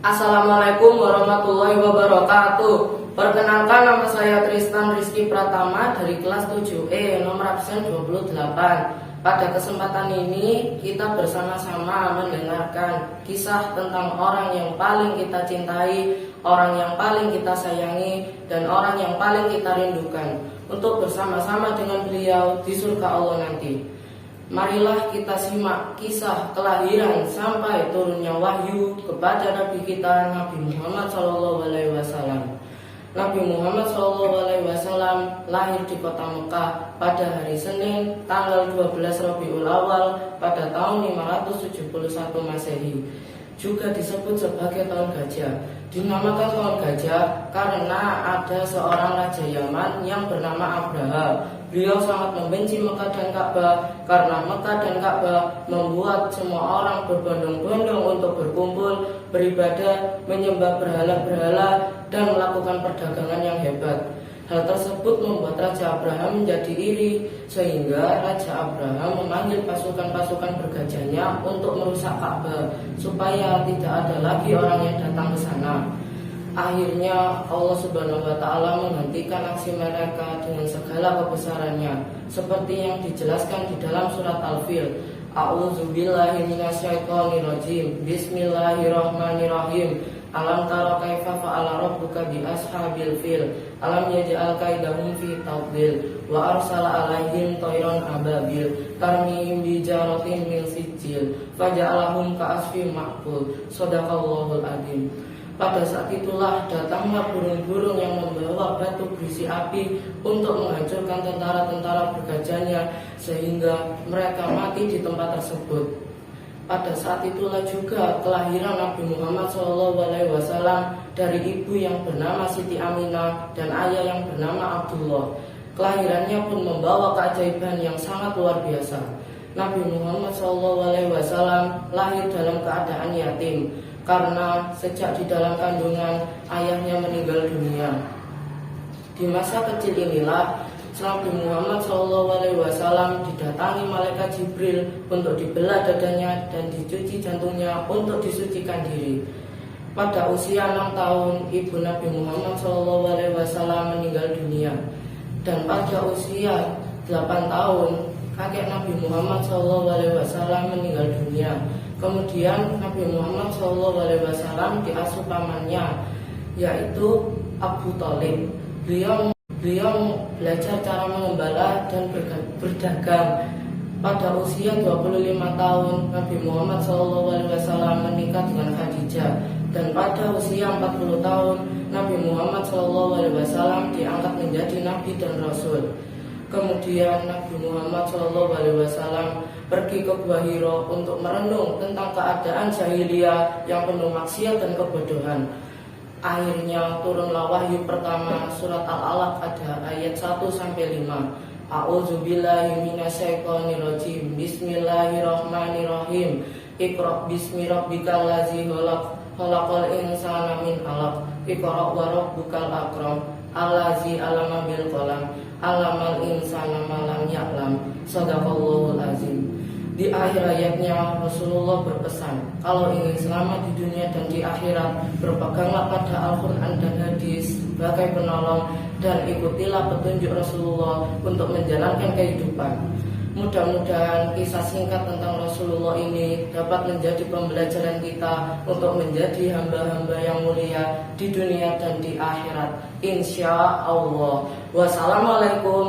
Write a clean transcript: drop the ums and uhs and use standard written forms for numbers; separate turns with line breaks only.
Assalamualaikum warahmatullahi wabarakatuh. Perkenalkan, nama saya Tristan Rizky Pratama dari kelas 7E nomor absen 28. Pada kesempatan ini kita bersama-sama mendengarkan kisah tentang orang yang paling kita cintai, orang yang paling kita sayangi, dan orang yang paling kita rindukan, untuk bersama-sama dengan beliau di surga Allah nanti. Marilah kita simak kisah kelahiran sampai turunnya wahyu kepada Nabi kita, Nabi Muhammad SAW. Nabi Muhammad SAW lahir di kota Mekah pada hari Senin tanggal 12 Rabiul Awal pada tahun 571 Masehi. Juga disebut sebagai tahun gajah. Dinamakan tahun gajah karena ada seorang raja Yaman yang bernama Abraha. Beliau sangat membenci Mekah dan Ka'bah karena Mekah dan Ka'bah membuat semua orang berbondong-bondong untuk berkumpul, beribadah, menyembah berhala-berhala, dan melakukan perdagangan yang hebat. Hal tersebut membuat Raja Abraham menjadi iri, sehingga Raja Abraham memanggil pasukan-pasukan bergajahnya untuk merusak Ka'bah supaya tidak ada lagi orang yang datang ke sana. Akhirnya Allah Subhanahu wa Ta'ala menghentikan aksi mereka dengan segala kebesarannya, seperti yang dijelaskan di dalam surat Al-Fil. A'udzubillahi minasyaitonirrajim. Bismillahirrahmanirrahim. Alam tara kaifa fa'ala rabbuka bi ashabil fil. Alam yaj'al kaidahum fi tadlil wa arsala alaihim tayran ababil tarmihim bi jaratin min sijil faja'alahum ka'asfin ma'kul. Shadaqallahul adzim. Pada saat itulah datanglah burung-burung yang membawa batu berisi api untuk menghancurkan tentara-tentara bergajahnya, sehingga mereka mati di tempat tersebut. Pada saat itulah juga kelahiran Nabi Muhammad SAW dari ibu yang bernama Siti Aminah dan ayah yang bernama Abdullah. Kelahirannya pun membawa keajaiban yang sangat luar biasa. Nabi Muhammad SAW lahir dalam keadaan yatim, karena sejak di dalam kandungan ayahnya meninggal dunia. Di masa kecil inilah Nabi Muhammad SAW didatangi malaikat Jibril untuk dibelah dadanya dan dicuci jantungnya untuk disucikan diri. Pada usia 6 tahun, ibu Nabi Muhammad SAW meninggal dunia. Dan pada usia 8 tahun, kakek Nabi Muhammad SAW meninggal dunia. Kemudian Nabi Muhammad SAW diasuh pamannya, yaitu Abu Thalib. Beliau belajar cara mengembala dan berdagang. Pada usia 25 tahun, Nabi Muhammad SAW menikah dengan Khadijah. Dan pada usia 40 tahun, Nabi Muhammad SAW diangkat menjadi Nabi dan Rasul. Kemudian Nabi Muhammad SAW pergi ke Gua Hiro untuk merenung tentang keadaan jahiliyah yang penuh maksiat dan kebodohan. Akhirnya turunlah wahyu pertama, surat Al-Alaq ada ayat 1-5. A'udzubillahi minasyaitonirrajim. Bismillahirrahmanirrahim. Iqra bismi rabbikal ladzi khalaq, khalaqal insana min 'alaq. Iqra wa rabbukal akram, allazi 'allama bil qalam, 'allamal insana ma lam ya'lam. Shadaqallahul adzim. Di akhir ayatnya Rasulullah berpesan, kalau ingin selamat di dunia dan di akhirat, berpeganglah pada Al-Quran dan hadis sebagai penolong, dan ikutilah petunjuk Rasulullah untuk menjalankan kehidupan. Mudah-mudahan kisah singkat tentang Rasulullah ini dapat menjadi pembelajaran kita untuk menjadi hamba-hamba yang mulia di dunia dan di akhirat, insya Allah. Wassalamualaikum